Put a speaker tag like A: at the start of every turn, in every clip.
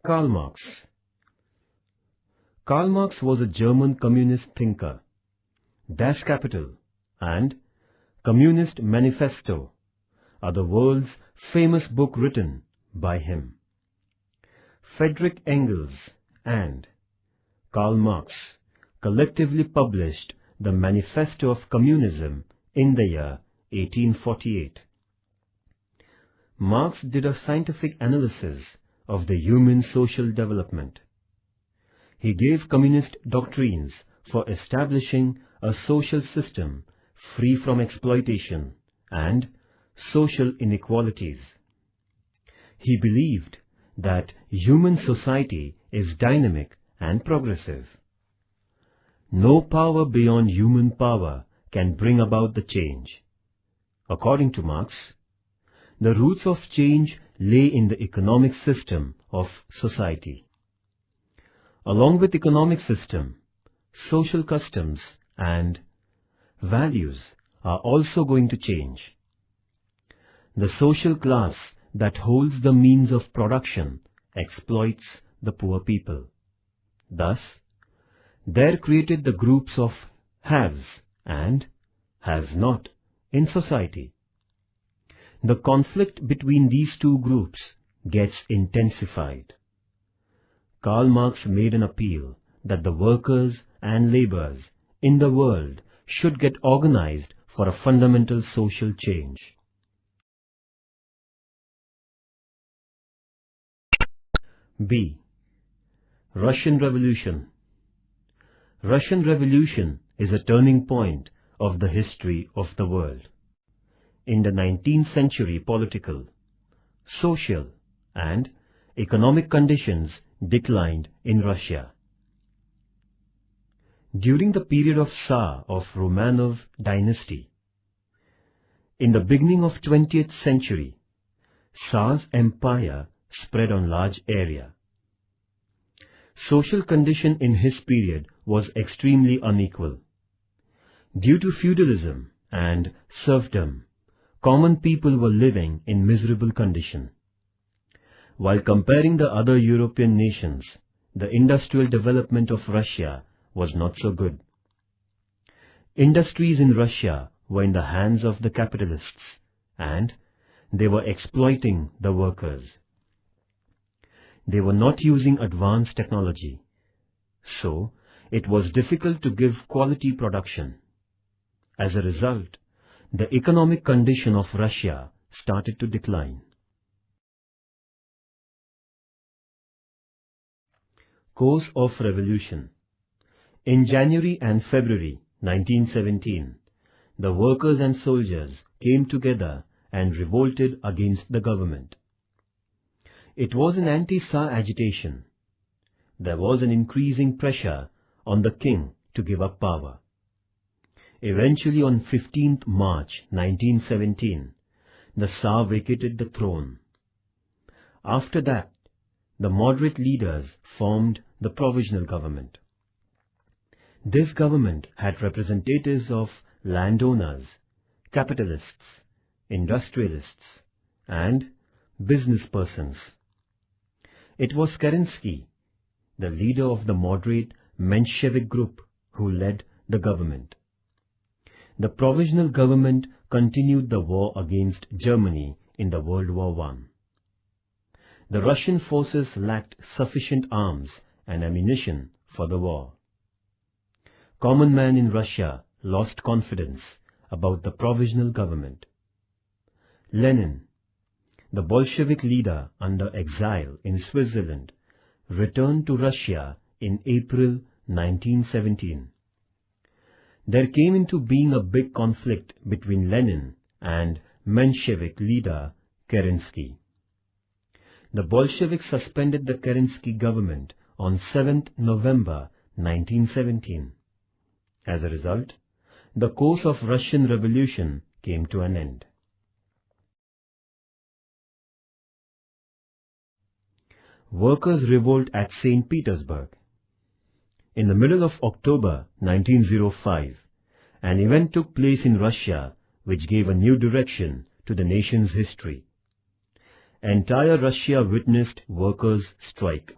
A: Karl Marx. Karl Marx was a German communist thinker. Das Kapital and Communist Manifesto are the world's famous book written by him. Friedrich Engels and Karl Marx collectively published the Manifesto of Communism in the year 1848. Marx did a scientific analysis of the human social development. He gave communist doctrines for establishing a social system free from exploitation and social inequalities. He believed that human society is dynamic and progressive. No power beyond human power can bring about the change. According to Marx, the roots of change lay in the economic system of society. Along with economic system, social customs and values are also going to change. The social class that holds the means of production exploits the poor people. Thus, there created the groups of haves and has not in society. The conflict between these two groups gets intensified. Karl Marx made an appeal that the workers and laborers in the world should get organized for a fundamental social change. B. Russian Revolution. Russian Revolution is a turning point of the history of the world. In the 19th century, political, social, and economic conditions declined in Russia. During the period of Tsar of Romanov dynasty, in the beginning of 20th century, Tsar's empire spread on large area. Social condition in his period was extremely unequal. Due to feudalism and serfdom, common people were living in miserable condition. While comparing the other European nations, the industrial development of Russia was not so good. Industries in Russia were in the hands of the capitalists, and they were exploiting the workers. They were not using advanced technology, so it was difficult to give quality production. As a result, the economic condition of Russia started to decline. Course of Revolution. In January and February 1917, the workers and soldiers came together and revolted against the government. It was an anti-Tsar agitation. There was an increasing pressure on the king to give up power. Eventually on 15th March 1917, the Tsar vacated the throne. After that, the moderate leaders formed the provisional government. This government had representatives of landowners, capitalists, industrialists, and business persons. It was Kerensky, the leader of the moderate Menshevik group, who led the government. The provisional government continued the war against Germany in the World War I. The Russian forces lacked sufficient arms and ammunition for the war. Common man in Russia lost confidence about the provisional government. Lenin, the Bolshevik leader under exile in Switzerland, returned to Russia in April 1917. There came into being a big conflict between Lenin and Menshevik leader Kerensky. The Bolsheviks suspended the Kerensky government on 7th November 1917. As a result, the course of Russian Revolution came to an end. Workers' revolt at St. Petersburg. In the middle of October 1905, an event took place in Russia which gave a new direction to the nation's history. entire Russia witnessed workers' strike.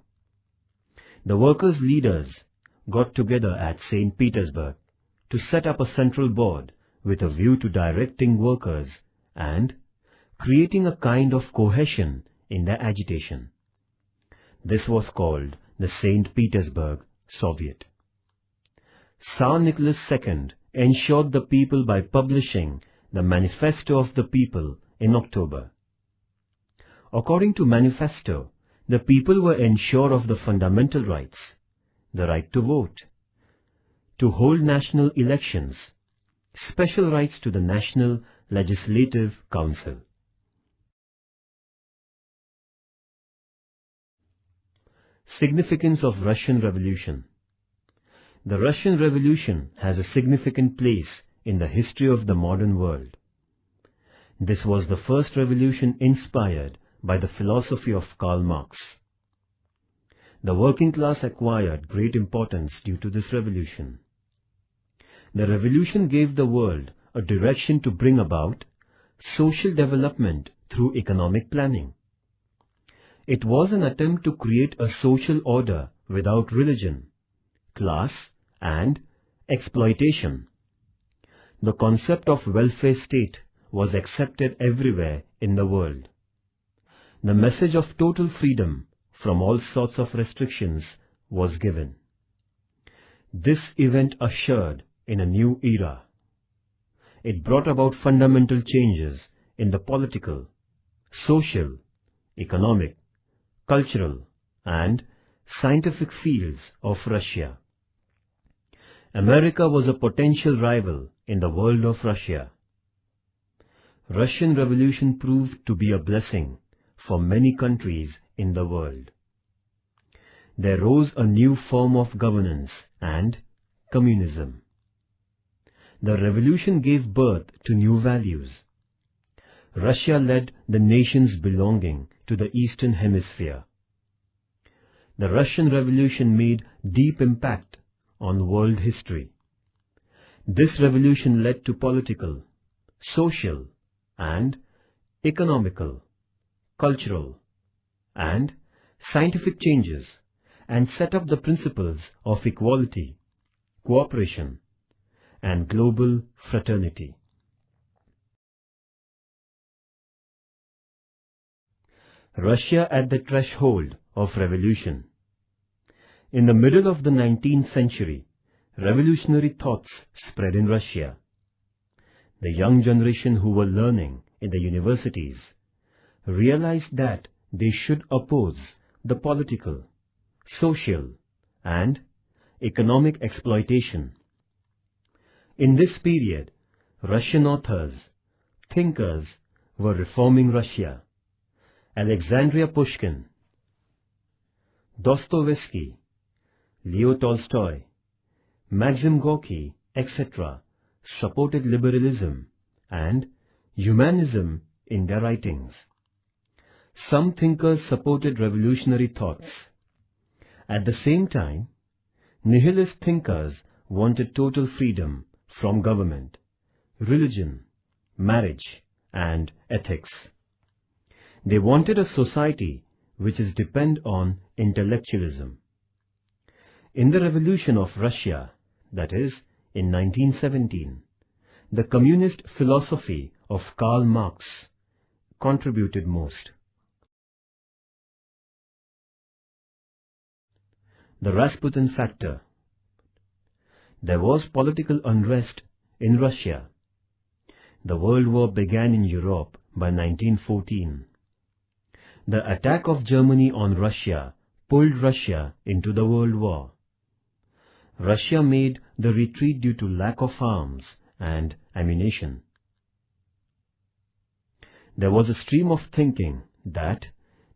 A: The workers' leaders got together at St. Petersburg to set up a central board with a view to directing workers and creating a kind of cohesion in their agitation. This was called the St. Petersburg Soviet. Tsar Nicholas II ensured the people by publishing the Manifesto of the People in October. According to Manifesto, the people were ensured of the fundamental rights, the right to vote, to hold national elections, special rights to the National Legislative Council. Significance of Russian Revolution. The Russian Revolution has a significant place in the history of the modern world. This was the first revolution inspired by the philosophy of Karl Marx. The working class acquired great importance due to this revolution. The revolution gave the world a direction to bring about social development through economic planning. It was an attempt to create a social order without religion, class, and exploitation. The concept of welfare state was accepted everywhere in the world. The message of total freedom from all sorts of restrictions was given. This event ushered in a new era. It brought about fundamental changes in the political, social, economic, cultural, and scientific fields of Russia. America was a potential rival in the world of Russia. Russian Revolution proved to be a blessing for many countries in the world. There rose a new form of governance and communism. The revolution gave birth to new values. Russia led the nations belonging to the Eastern Hemisphere. The Russian Revolution made deep impact on world history. This revolution led to political, social, and economical, cultural, and scientific changes, and set up the principles of equality, cooperation, and global fraternity. Russia at the threshold of revolution. In the middle of the 19th century, revolutionary thoughts spread in Russia. The young generation who were learning in the universities realized that they should oppose the political, social, and economic exploitation. In this period, Russian authors, thinkers were reforming Russia. Alexandria Pushkin, Dostoevsky, Leo Tolstoy, Maxim Gorky, etc. supported liberalism and humanism in their writings. Some thinkers supported revolutionary thoughts. At the same time, nihilist thinkers wanted total freedom from government, religion, marriage, and ethics. They wanted a society which is dependent on intellectualism. In the revolution of Russia, that is, in 1917, the communist philosophy of Karl Marx contributed most. The Rasputin factor. There was political unrest in Russia. The World War began in Europe by 1914. The attack of Germany on Russia pulled Russia into the World War. Russia made the retreat due to lack of arms and ammunition. There was a stream of thinking that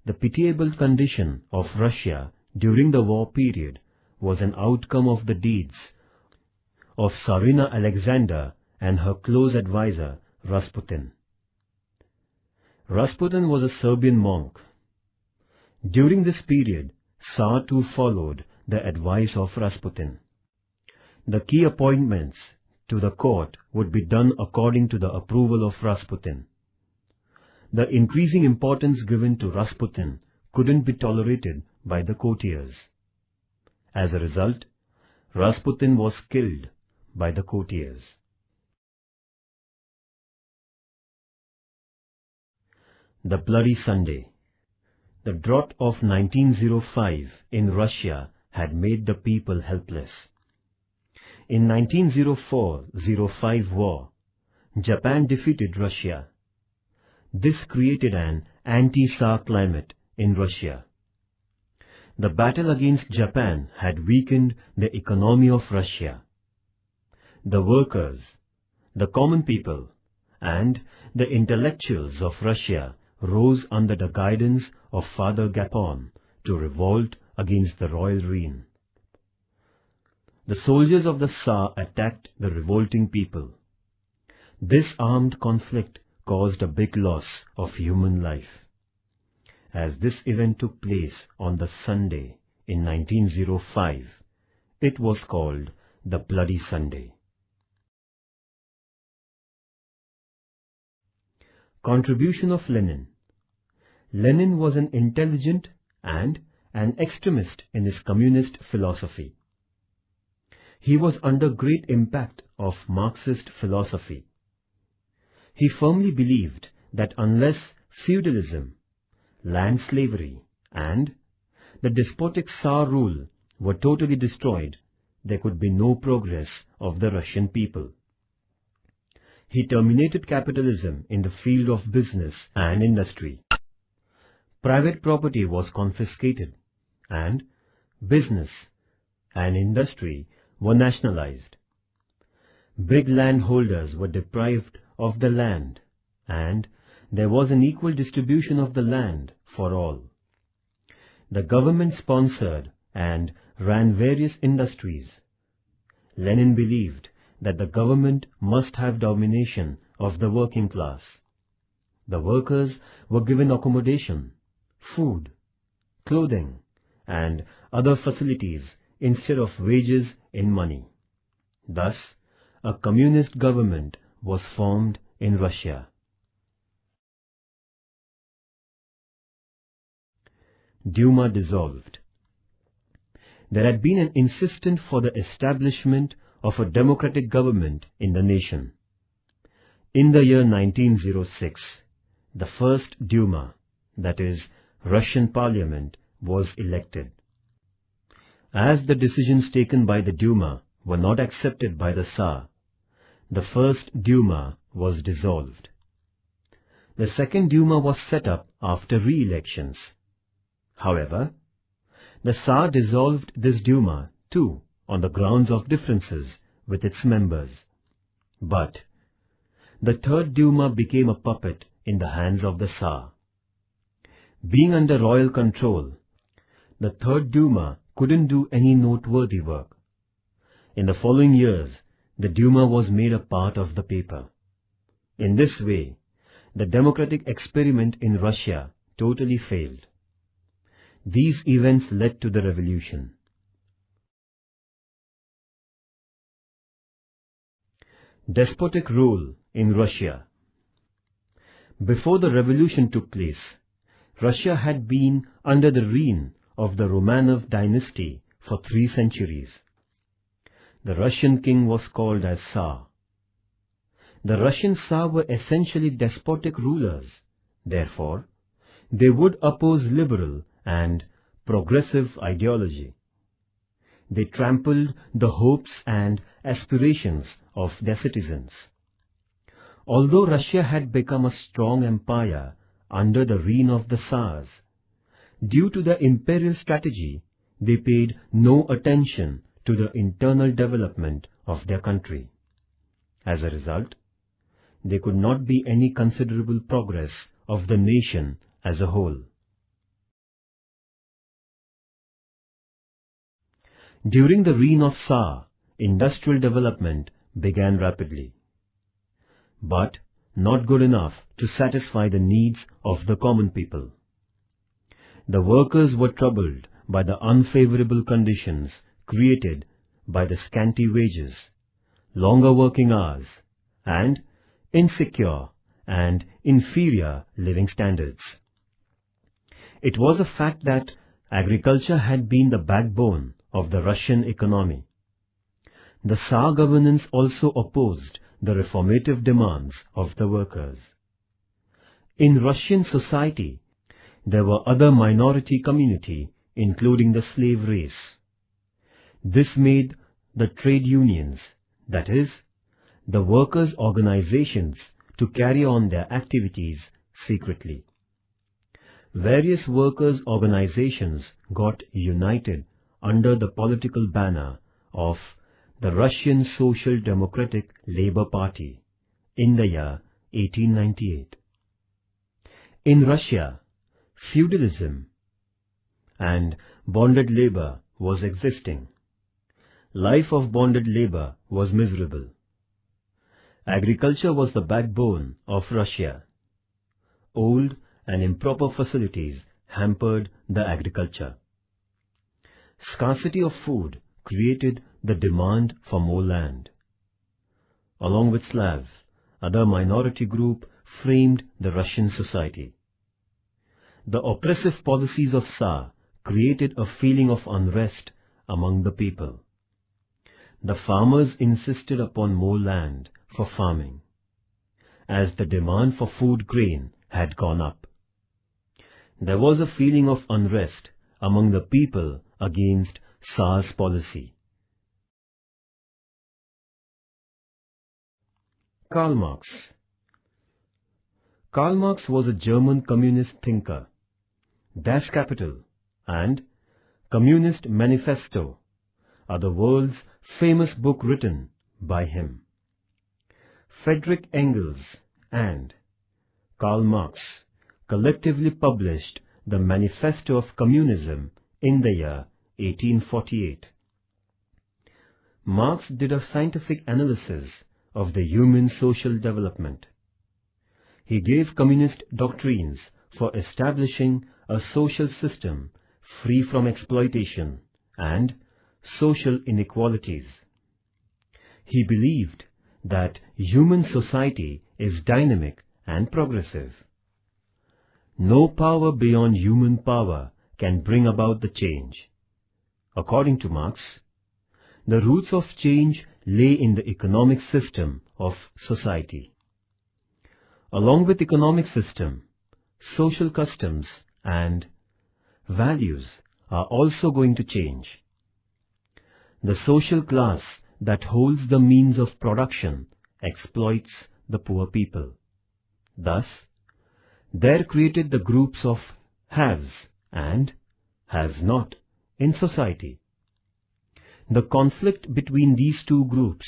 A: the pitiable condition of Russia during the war period was an outcome of the deeds of Tsarina Alexander and her close advisor Rasputin. Rasputin was a Serbian monk. During this period, Tsar too followed the advice of Rasputin. The key appointments to the court would be done according to the approval of Rasputin. The increasing importance given to Rasputin couldn't be tolerated by the courtiers. As a result, Rasputin was killed by the courtiers. The Bloody Sunday. The drought of 1905 in Russia had made the people helpless. In 1904-05 war, Japan defeated Russia. This created an anti-Tsar climate in Russia. The battle against Japan had weakened the economy of Russia. The workers, the common people, and the intellectuals of Russia rose under the guidance of Father Gapon to revolt against the royal reign. The soldiers of the Tsar attacked the revolting people. This armed conflict caused a big loss of human life. As this event took place on the Sunday in 1905, it was called the Bloody Sunday. Contribution of Lenin. Lenin was an intelligent and an extremist in his communist philosophy. He was under great impact of Marxist philosophy. He firmly believed that unless feudalism, land slavery, and the despotic Tsar rule were totally destroyed, there could be no progress of the Russian people. He terminated capitalism in the field of business and industry. Private property was confiscated, and business and industry were nationalized. Big landholders were deprived of the land, and there was an equal distribution of the land for all. The government sponsored and ran various industries. Lenin believed that the government must have domination of the working class. The workers were given accommodation, food, clothing, and other facilities instead of wages in money. Thus, a communist government was formed in Russia. Duma dissolved. There had been an insistence for the establishment of a democratic government in the nation. In the year 1906, the first Duma, that is, Russian Parliament, was elected. As the decisions taken by the Duma were not accepted by the Tsar, the first Duma was dissolved. The second Duma was set up after re-elections. However, the Tsar dissolved this Duma too on the grounds of differences with its members. But the third Duma became a puppet in the hands of the Tsar. Being under royal control, the third Duma couldn't do any noteworthy work. In the following years, the Duma was made a part of the paper. In this way, the democratic experiment in Russia totally failed. These events led to the revolution. Despotic rule in Russia. Before the revolution took place, Russia had been under the reign of the Romanov dynasty for 3 centuries. The Russian king was called as Tsar. The Russian Tsar were essentially despotic rulers. Therefore, they would oppose liberal and progressive ideology. They trampled the hopes and aspirations of their citizens. Although Russia had become a strong empire under the reign of the Tsars, due to their imperial strategy, they paid no attention to the internal development of their country. As a result, there could not be any considerable progress of the nation as a whole. During the reign of Tsar, industrial development began rapidly, but not good enough to satisfy the needs of the common people. The workers were troubled by the unfavorable conditions created by the scanty wages, longer working hours, and insecure and inferior living standards. It was a fact that agriculture had been the backbone of the Russian economy. The Tsar governance also opposed the reformative demands of the workers. In Russian society, there were other minority community, including the slave race. This made the trade unions, that is, the workers' organizations, to carry on their activities secretly. Various workers' organizations got united under the political banner of the Russian Social Democratic Labour Party in the year 1898. In Russia, feudalism and bonded labour was existing. Life of bonded labour was miserable. Agriculture was the backbone of Russia. Old and improper facilities hampered the agriculture. Scarcity of food created the demand for more land. Along with Slavs, other minority group framed the Russian society. The oppressive policies of Tsar created a feeling of unrest among the people. The farmers insisted upon more land for farming, as the demand for food grain had gone up. There was a feeling of unrest among the people against Tsar's policy. Karl Marx. Karl Marx was a German communist thinker. Das Kapital and Communist Manifesto are the world's famous book written by him. Friedrich Engels and Karl Marx collectively published the Manifesto of Communism in the year 1848. Marx did a scientific analysis of the human social development. He gave communist doctrines for establishing a social system free from exploitation and social inequalities. He believed that human society is dynamic and progressive. No power beyond human power can bring about the change. According to Marx, the roots of change lay in the economic system of society. Along with economic system, social customs and values are also going to change. The social class that holds the means of production exploits the poor people. Thus, there created the groups of haves and has-not in society. The conflict between these two groups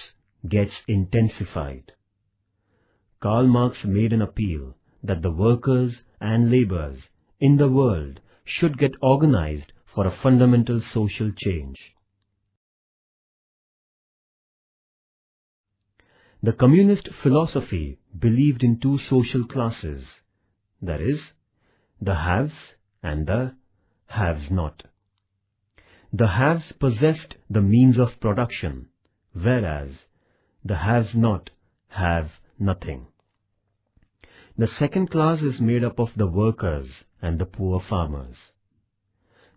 A: gets intensified. Karl Marx made an appeal that the workers and laborers in the world should get organized for a fundamental social change. The communist philosophy believed in two social classes, that is, the haves and the haves-not. The haves possessed the means of production, whereas the haves-not have nothing. The second class is made up of the workers and the poor farmers.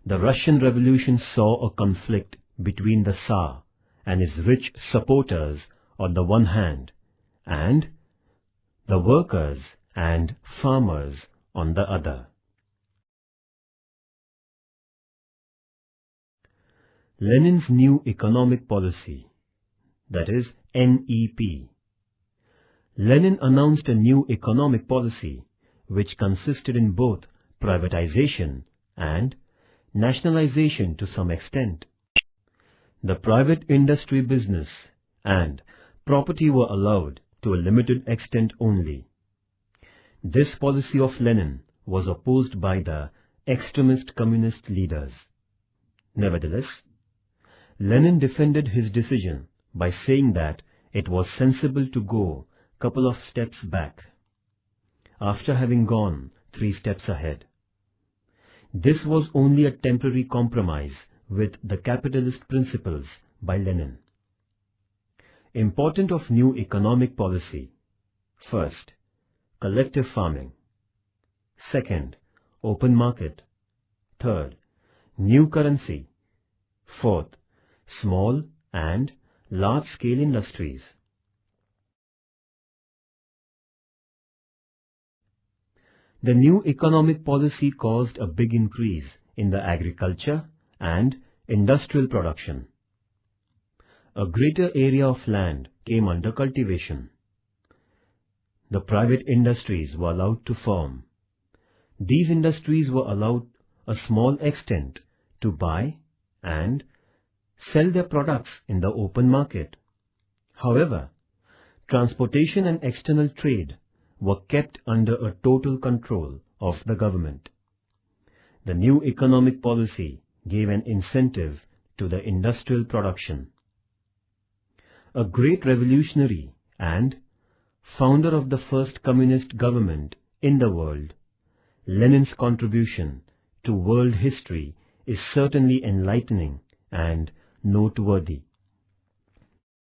A: The Russian Revolution saw a conflict between the Tsar and his rich supporters on the one hand, and the workers and farmers on the other. Lenin's new economic policy, that is NEP. Lenin announced a new economic policy which consisted in both privatization and nationalization to some extent. The private industry business and property were allowed to a limited extent only. This policy of Lenin was opposed by the extremist communist leaders. Nevertheless, Lenin defended his decision by saying that it was sensible to go a couple of steps back, after having gone 3 steps ahead. This was only a temporary compromise with the capitalist principles by Lenin. Important of new economic policy. First, collective farming. Second, open market. Third, new currency. Fourth, small and large-scale industries. The new economic policy caused a big increase in the agriculture and industrial production. A greater area of land came under cultivation. The private industries were allowed to form. These industries were allowed a small extent to buy and sell their products in the open market. However, transportation and external trade were kept under a total control of the government. The new economic policy gave an incentive to the industrial production. A great revolutionary and founder of the first communist government in the world, Lenin's contribution to world history is certainly enlightening and noteworthy.